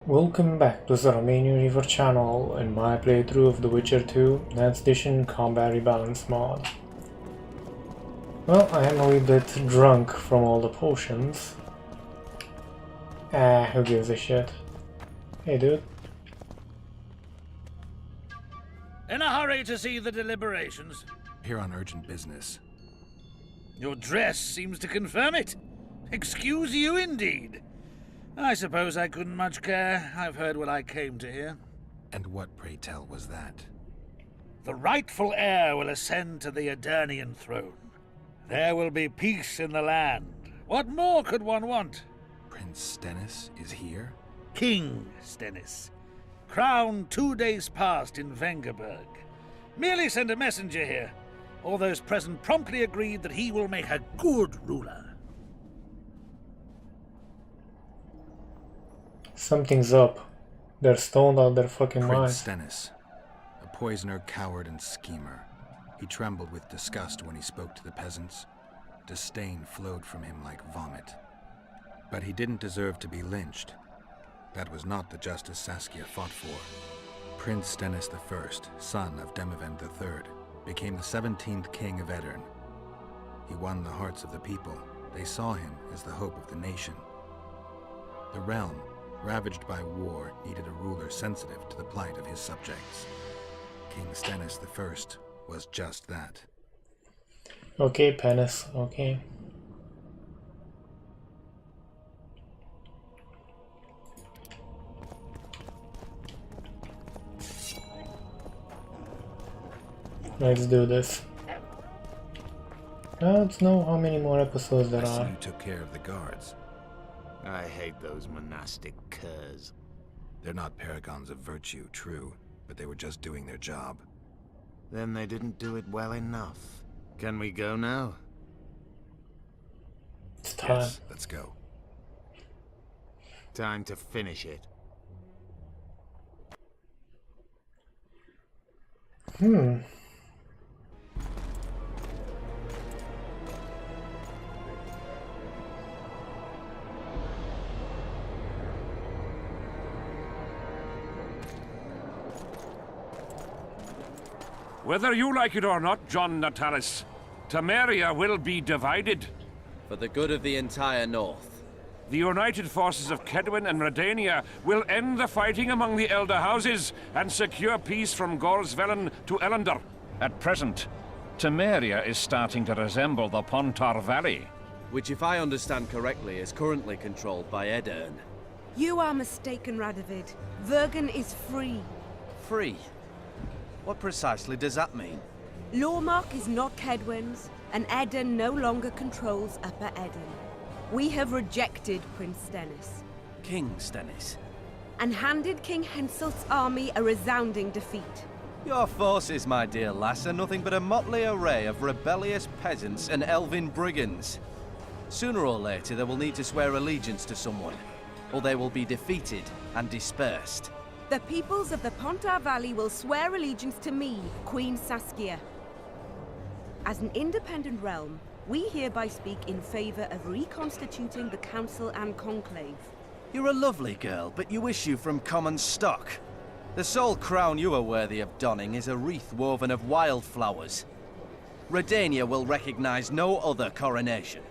Welcome back to the Romanian Reaver channel and my playthrough of The Witcher 2 Next Edition Combat Rebalance mod. Well, I am a wee bit drunk from all the potions. Who gives a shit? Hey dude. In a hurry to see the deliberations? Here on urgent business. Your dress seems to confirm it. Excuse you indeed. I suppose I couldn't much care. I've heard what I came to hear. And what, pray tell, was that? The rightful heir will ascend to the Adernian throne. There will be peace in the land. What more could one want? Prince Stennis is here? King Stennis. Crowned 2 days past in Vengerberg. Merely send a messenger here. All those present promptly agreed that he will make a good ruler. Something's up. They're stoned out their fucking Prince minds. Stennis. A poisoner, coward, and schemer. He trembled with disgust when he spoke to the peasants. Disdain flowed from him like vomit. But he didn't deserve to be lynched. That was not the justice Saskia fought for. Prince Stennis I, son of Demavend III, became the 17th king of Aedirn. He won the hearts of the people. They saw him as the hope of the nation. The realm, ravaged by war, needed a ruler sensitive to the plight of his subjects. King Stennis I was just that. Okay, penis, okay. Let's do this. Let's know how many more episodes there I see are. you took care of the guards. I hate those monastic curs. They're not paragons of virtue, true, but they were just doing their job. Then they didn't do it well enough. Can we go now? It's time. Yes, let's go. Time to finish it. Whether you like it or not, John Natalis, Temeria will be divided. For the good of the entire North. The united forces of Kedwin and Redania will end the fighting among the Elder Houses and secure peace from Gorsvelen to Ellender. At present, Temeria is starting to resemble the Pontar Valley. Which, if I understand correctly, is currently controlled by Aedirn. You are mistaken, Radovid. Vergen is free. Free? What precisely does that mean? Lawmark is not Kedwin's, and Aedirn no longer controls Upper Aedirn. We have rejected Prince Stennis, King Stennis. and handed King Henselt's army a resounding defeat. Your forces, my dear lass, are nothing but a motley array of rebellious peasants and elven brigands. Sooner or later, they will need to swear allegiance to someone, or they will be defeated and dispersed. The peoples of the Pontar Valley will swear allegiance to me, Queen Saskia. As an independent realm, we hereby speak in favor of reconstituting the Council and Conclave. You're a lovely girl, but you issue from common stock. The sole crown you are worthy of donning is a wreath woven of wildflowers. Redania will recognize no other coronation.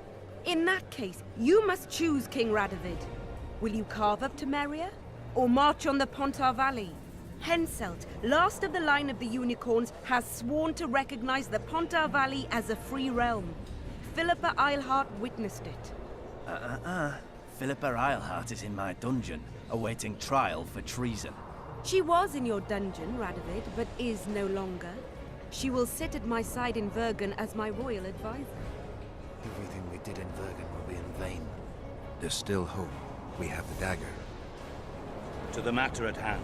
In that case, you must choose, King Radovid. Will you carve up Temeria, or march on the Pontar Valley? Henselt, last of the line of the Unicorns, has sworn to recognize the Pontar Valley as a free realm. Philippa Eilhart witnessed it. Philippa Eilhart is in my dungeon, awaiting trial for treason. She was in your dungeon, Radovid, but is no longer. She will sit at my side in Vergen as my royal advisor. Everything we did in Vergen will be in vain. There's still hope. We have the dagger. To the matter at hand.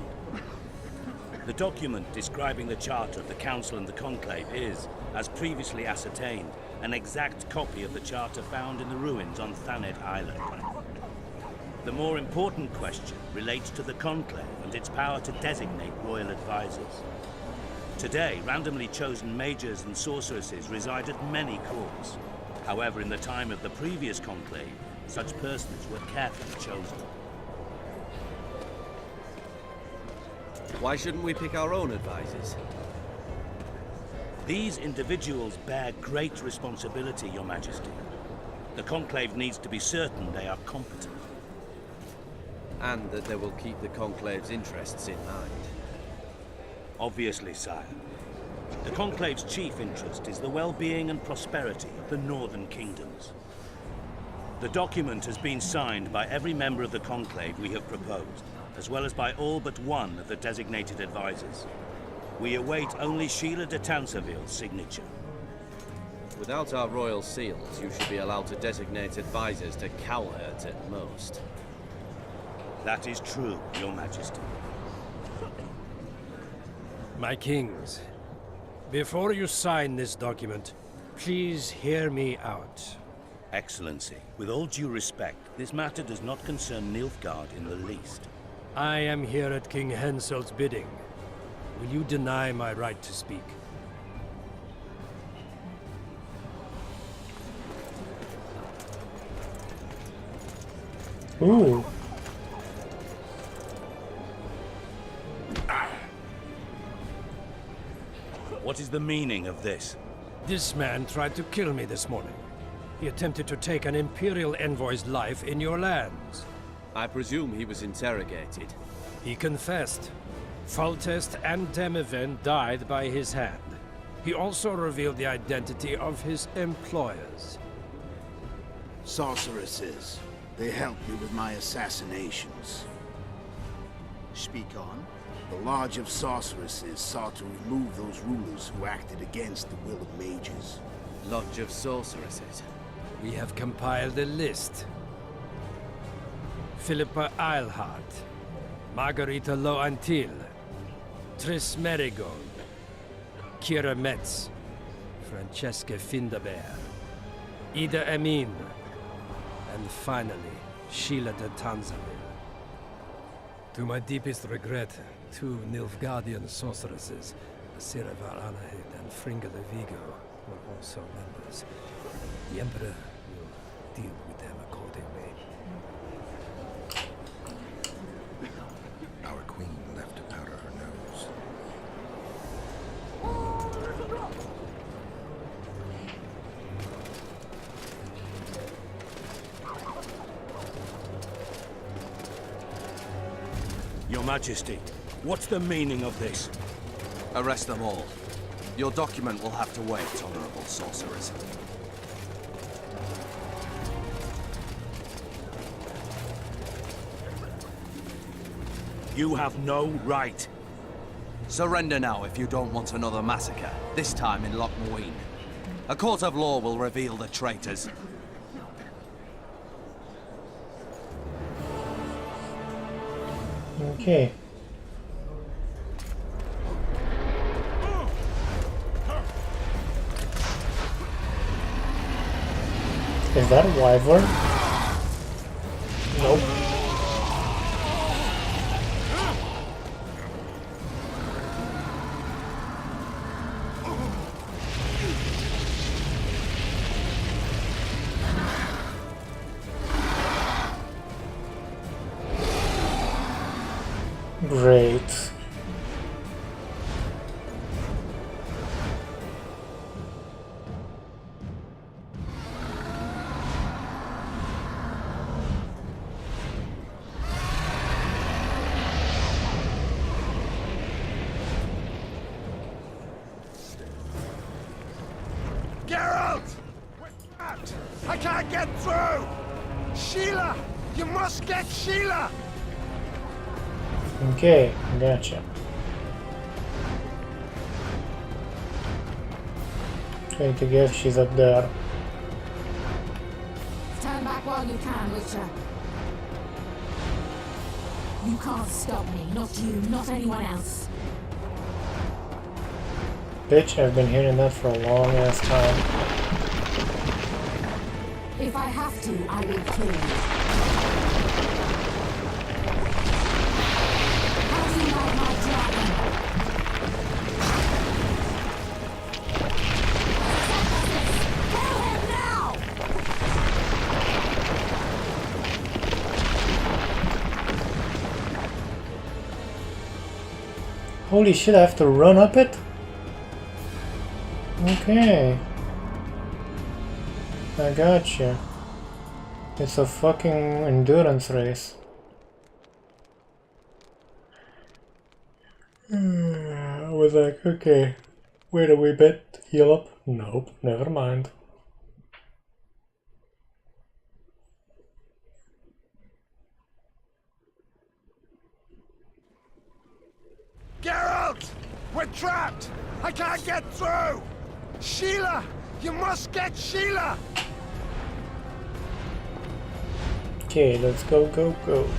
The document describing the charter of the Council and the Conclave is, as previously ascertained, an exact copy of the charter found in the ruins on Thanet Island. The more important question relates to the Conclave and its power to designate royal advisors. Today, randomly chosen mages and sorceresses reside at many courts. However, in the time of the previous Conclave, such persons were carefully chosen. Why shouldn't we pick our own advisors? These individuals bear great responsibility, Your Majesty. The Conclave needs to be certain they are competent. And that they will keep the Conclave's interests in mind. Obviously, sire. The Conclave's chief interest is the well-being and prosperity of the Northern Kingdoms. The document has been signed by every member of the Conclave we have proposed, as well as by all but one of the designated advisors. We await only Sheila de Tanseville's signature. Without our royal seals, you should be allowed to designate advisors to Cowherd at most. That is true, Your Majesty. My kings, before you sign this document, please hear me out. Excellency, with all due respect, this matter does not concern Nilfgaard in the least. I am here at King Henselt's bidding. Will you deny my right to speak? Ooh. What is the meaning of this? This man tried to kill me this morning. He attempted to take an Imperial envoy's life in your lands. I presume he was interrogated. He confessed. Foltest and Demiven died by his hand. He also revealed the identity of his employers. Sorceresses. They helped me with my assassinations. Speak on. The Lodge of Sorceresses sought to remove those rulers who acted against the will of mages. Lodge of Sorceresses. We have compiled a list. Philippa Eilhart, Margarita Loantil, Triss Merigold, Kira Metz, Francesca Findaber, Ida Emin, and finally, Sheila de Tanseville. To my deepest regret, 2 Nilfgaardian sorceresses, Siravar Anahid and Fringa de Vigo, were also members. The Emperor will deal with them accordingly. Our queen left to powder her nose. Your Majesty, what's the meaning of this? Arrest them all. Your document will have to wait, Honorable Sorceress. You have no right. Surrender now if you don't want another massacre, this time in Lochmuin. A court of law will reveal the traitors. Okay. Is that a wyvern? Nope. Great. Geralt! I can't get through! Sheila! You must get Sheila! Okay, gotcha. Trying to guess she's up there. Stand back while you can, Witcher. You can't stop me. Not you, not anyone else. Bitch, I've been hearing that for a long ass time. If I have to, I will kill you. How do you like my dragon? Kill him now! Holy shit, I have to run up it? Okay. I gotcha. It's a fucking endurance race. I was like, okay, wait a wee bit, heal up? Nope, never mind. Geralt! We're trapped! I can't get through! Sheila! You must get Sheila! Okay, let's go, go, go.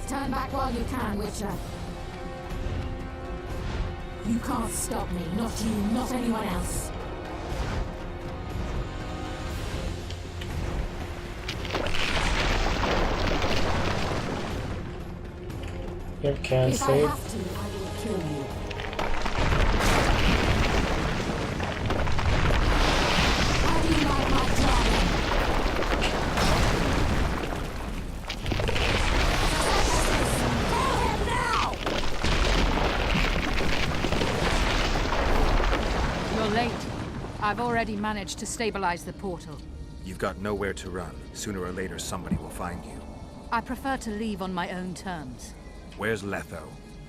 Turn back while you can, Witcher. You can't stop me, not you, not anyone else. You can't If I save. have to, I will kill you. How do you like my dragon? Kill him now! You're late. I've already managed to stabilize the portal. You've got nowhere to run. Sooner or later, somebody will find you. I prefer to leave on my own terms. Where's Letho?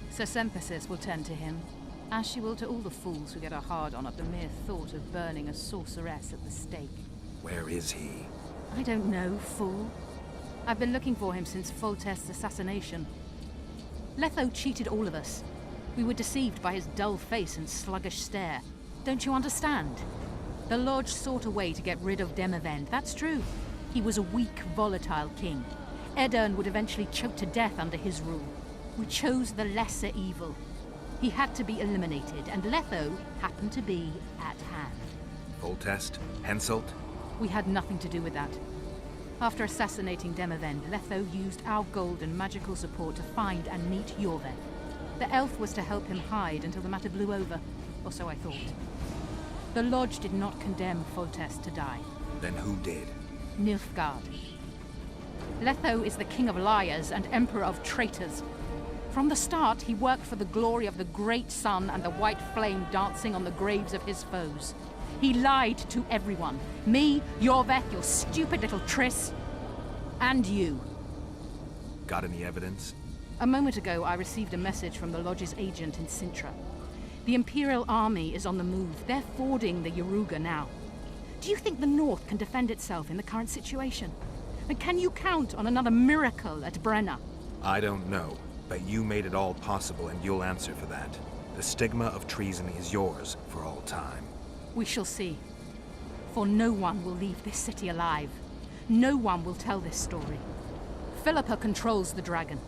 Sir Sempesis will tend to him, as she will to all the fools who get a hard-on at the mere thought of burning a sorceress at the stake. Where is he? I don't know, fool. I've been looking for him since Foltest's assassination. Letho cheated all of us. We were deceived by his dull face and sluggish stare. Don't you understand? The Lodge sought a way to get rid of Demavend, that's true. He was a weak, volatile king. Edirn would eventually choke to death under his rule. We chose the lesser evil. He had to be eliminated, and Letho happened to be at hand. Foltest? Henselt? We had nothing to do with that. After assassinating Demavend, Letho used our gold and magical support to find and meet Yorveth. The elf was to help him hide until the matter blew over, or so I thought. The Lodge did not condemn Foltest to die. Then who did? Nilfgaard. Letho is the king of liars and emperor of traitors. From the start, he worked for the glory of the great sun and the white flame dancing on the graves of his foes. He lied to everyone. Me, Yorveth, your stupid little Triss, and you. Got any evidence? A moment ago, I received a message from the Lodge's agent in Sintra. The Imperial army is on the move. They're fording the Yaruga now. Do you think the North can defend itself in the current situation? And can you count on another miracle at Brenna? I don't know, but you made it all possible and you'll answer for that. The stigma of treason is yours for all time. We shall see. For no one will leave this city alive. No one will tell this story. Philippa controls the dragon.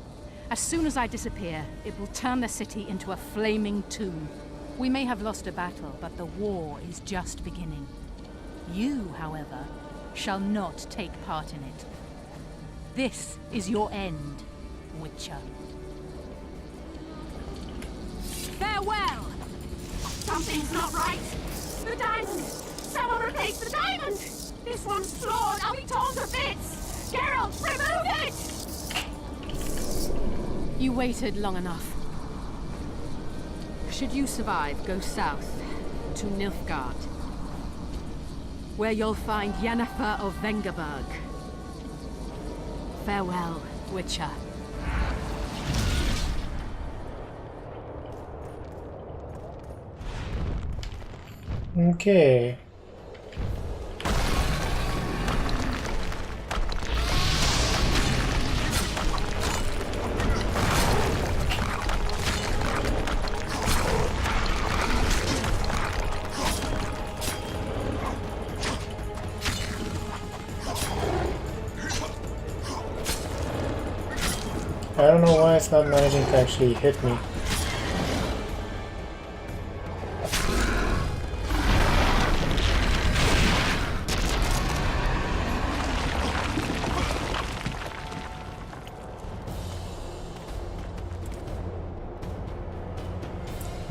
As soon as I disappear, it will turn the city into a flaming tomb. We may have lost a battle, but the war is just beginning. You, however, shall not take part in it. This is your end, Witcher. Farewell! Something's not right! The diamond! Someone replace the diamond! This one's flawed! I'll be torn to bits! Geralt, remove it! You waited long enough. Should you survive, go south to Nilfgaard, where you'll find Yennefer of Vengerberg. Farewell, Witcher. Okay. I don't know why it's not managing to actually hit me.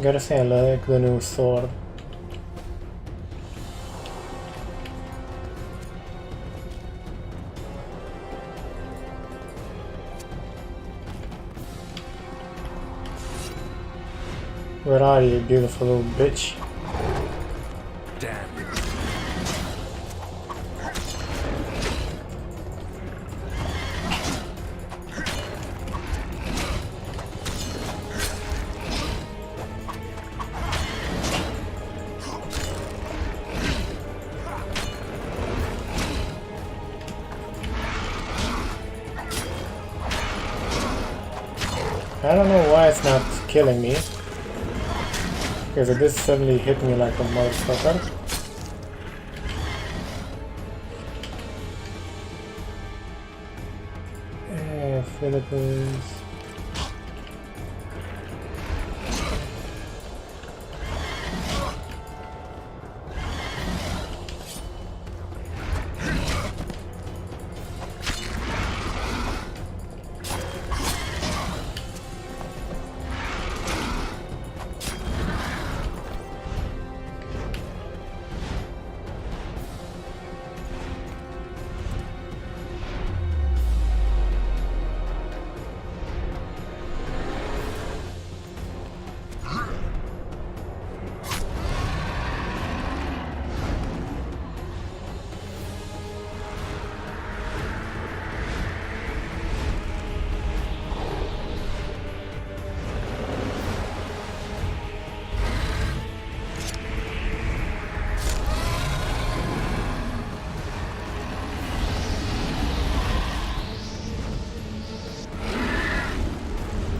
Gotta say, I like the new sword. Where are you, beautiful little bitch? Damn you. I don't know why it's not killing me. Because it just suddenly hit me like a motherfucker. Philippines.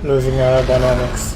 Losing aerodynamics.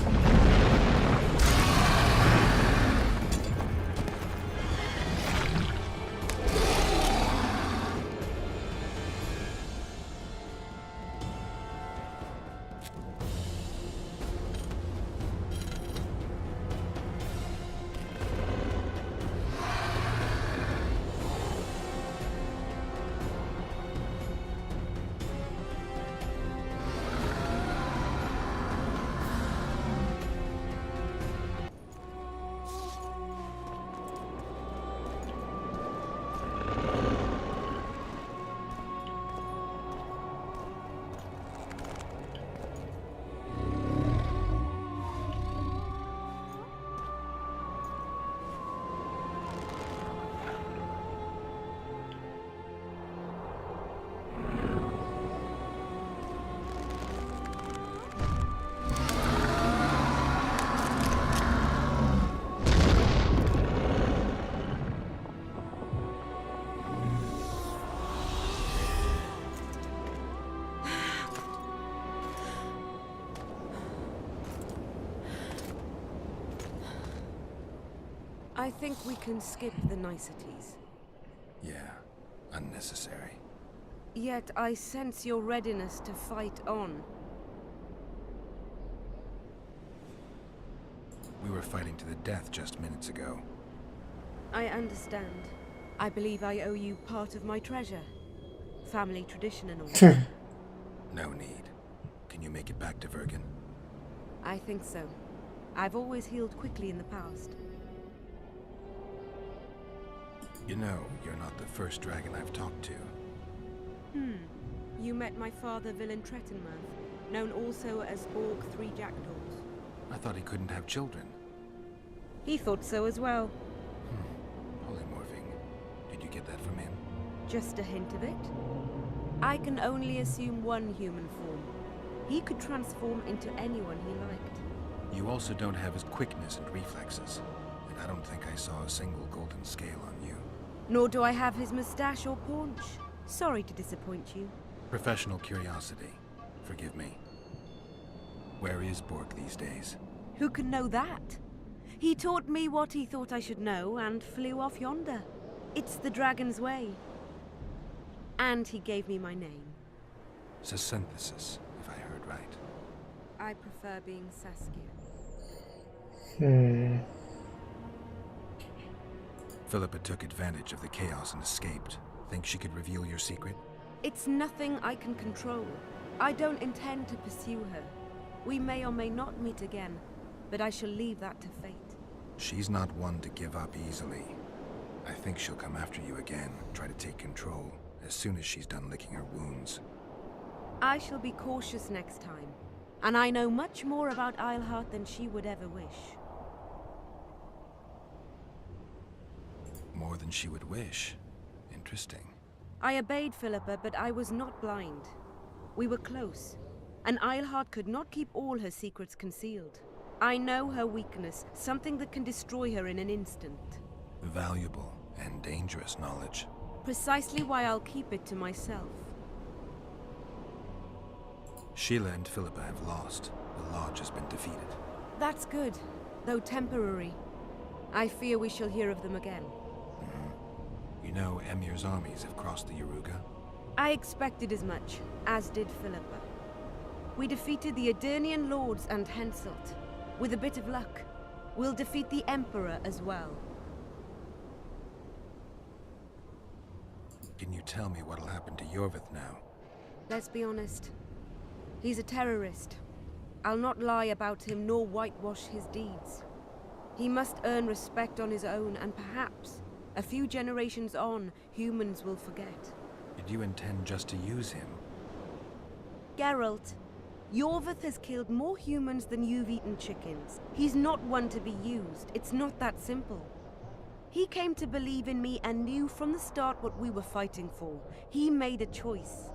I think we can skip the niceties. Yeah, unnecessary. Yet I sense your readiness to fight on. We were fighting to the death just minutes ago. I understand. I believe I owe you part of my treasure. Family tradition and all. No need. Can you make it back to Vergen? I think so. I've always healed quickly in the past. You know, you're not the first dragon I've talked to. You met my father, Villain Trettenmirth, known also as Borg 3 Jackdaws. I thought he couldn't have children. He thought so as well. Polymorphing. Did you get that from him? Just a hint of it. I can only assume one human form. He could transform into anyone he liked. You also don't have his quickness and reflexes. And I don't think I saw a single golden scale on you. Nor do I have his mustache or paunch. Sorry to disappoint you. Professional curiosity. Forgive me. Where is Borg these days? Who can know that? He taught me what he thought I should know and flew off yonder. It's the dragon's way. And he gave me my name. Synthesis, if I heard right. I prefer being Saskia. Philippa took advantage of the chaos and escaped. Think she could reveal your secret? It's nothing I can control. I don't intend to pursue her. We may or may not meet again, but I shall leave that to fate. She's not one to give up easily. I think she'll come after you again, try to take control, as soon as she's done licking her wounds. I shall be cautious next time, and I know much more about Eilhart than she would ever wish. More than she would wish. Interesting. I obeyed Philippa, but I was not blind. We were close, and Eilhart could not keep all her secrets concealed. I know her weakness, something that can destroy her in an instant. Valuable and dangerous knowledge. Precisely why I'll keep it to myself. Sheila and Philippa have lost. The Lodge has been defeated. That's good, though temporary. I fear we shall hear of them again. You know Emir's armies have crossed the Yaruga? I expected as much, as did Philippa. We defeated the Adernian lords and Henselt. With a bit of luck, we'll defeat the Emperor as well. Can you tell me what'll happen to Yorvith now? Let's be honest. He's a terrorist. I'll not lie about him nor whitewash his deeds. He must earn respect on his own, and perhaps, a few generations on, humans will forget. Did you intend just to use him? Geralt, Yorvith has killed more humans than you've eaten chickens. He's not one to be used. It's not that simple. He came to believe in me and knew from the start what we were fighting for. He made a choice.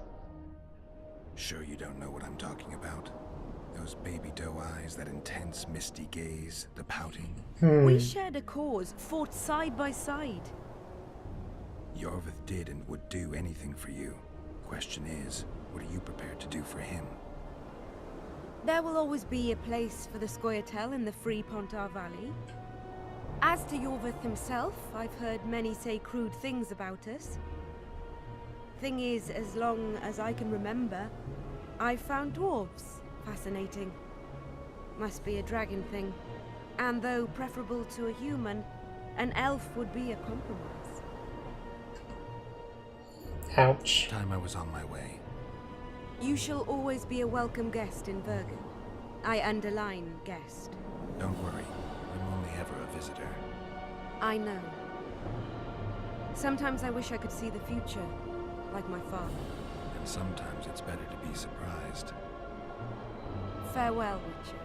Sure you don't know what I'm talking about? Those baby doe eyes, that intense, misty gaze, the pouting. We shared a cause, fought side by side. Yorvith did and would do anything for you. Question is, what are you prepared to do for him? There will always be a place for the Scoia'tael in the free Pontar Valley. As to Yorvith himself, I've heard many say crude things about us. Thing is, as long as I can remember, I've found dwarves fascinating. Must be a dragon thing. And though preferable to a human, an elf would be a compromise. Ouch. Time I was on my way. You shall always be a welcome guest in Vergen. I underline guest. Don't worry, I'm only ever a visitor. I know. Sometimes I wish I could see the future, like my father. And sometimes it's better to be surprised. Farewell, Witcher.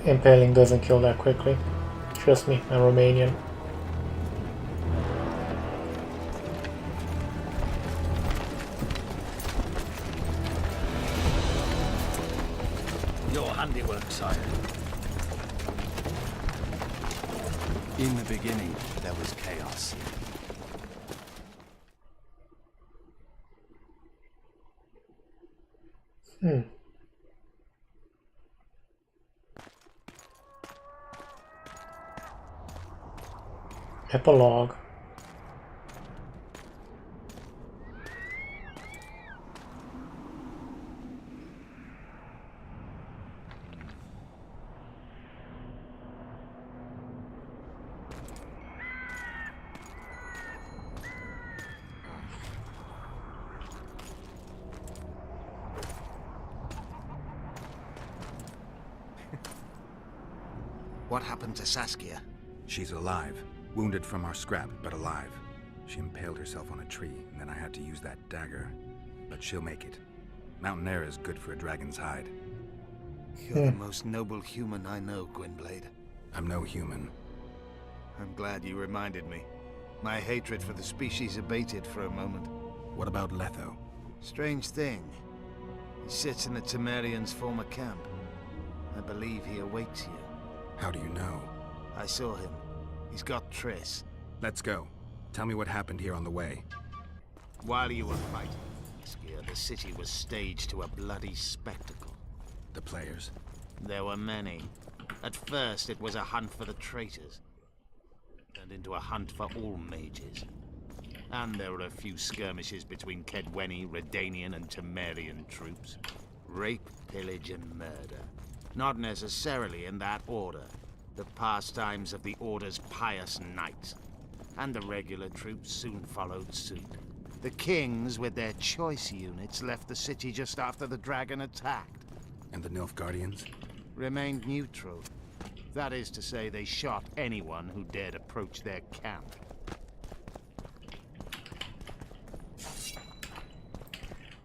Impaling doesn't kill that quickly. Trust me, I'm Romanian. Your handiwork, sire. In the beginning, there was chaos. Epilogue. What happened to Saskia? She's alive. Wounded from our scrap, but alive. She impaled herself on a tree, and then I had to use that dagger. But she'll make it. Mountain air is good for a dragon's hide. You're the most noble human I know, Gwynblade. I'm no human. I'm glad you reminded me. My hatred for the species abated for a moment. What about Letho? Strange thing. He sits in the Temerians' former camp. I believe he awaits you. How do you know? I saw him. He's got Triss. Let's go. Tell me what happened here on the way. While you were fighting, next year, the city was staged to a bloody spectacle. The players? There were many. At first, it was a hunt for the traitors. Turned into a hunt for all mages. And there were a few skirmishes between Kedweni, Redanian, and Temerian troops. Rape, pillage, and murder. Not necessarily in that order. The pastimes of the Order's pious knights. And the regular troops soon followed suit. The kings, with their choice units, left the city just after the dragon attacked. And the Nilfgaardians? Remained neutral. That is to say, they shot anyone who dared approach their camp.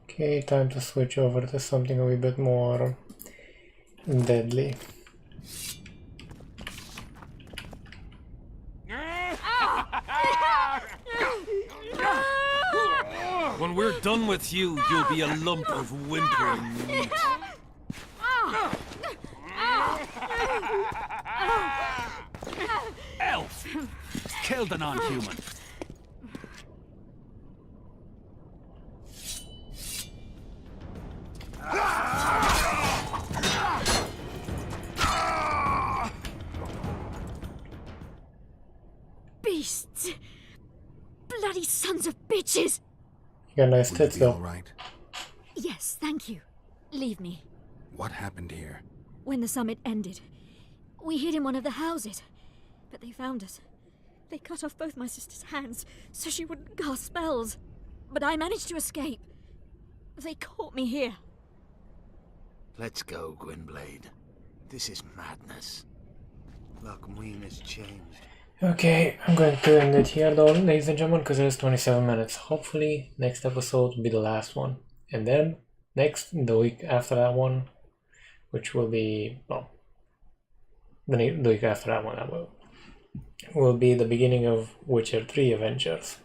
Okay, time to switch over to something a wee bit more deadly. When we're done with you, you'll be a lump of whimpering meat. Elf! Kill the non-human. Beasts! Bloody sons of bitches! You got nice tits though. All right. Yes, thank you. Leave me. What happened here? When the summit ended, we hid in one of the houses, but they found us. They cut off both my sister's hands so she wouldn't cast spells. But I managed to escape. They caught me here. Let's go, Gwynblade. This is madness. Lochmuin has changed. Okay, I'm going to end it here though, ladies and gentlemen, because it is 27 minutes. Hopefully, next episode will be the last one. And then, the week after that one, which will be, well, the week after that one, will be the beginning of Witcher 3 Adventures.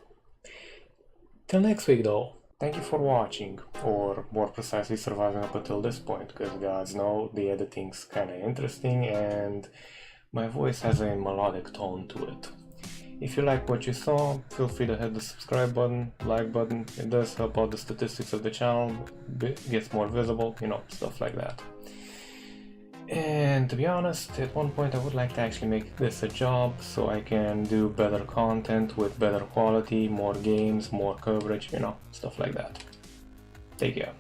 Till next week though, thank you for watching, or more precisely surviving up until this point, because gods know the editing's kinda interesting and my voice has a melodic tone to it. If you like what you saw, feel free to hit the subscribe button, like button. It does help out the statistics of the channel, gets more visible, you know, stuff like that. And to be honest, at one point I would like to actually make this a job so I can do better content with better quality, more games, more coverage, you know, stuff like that. Take care.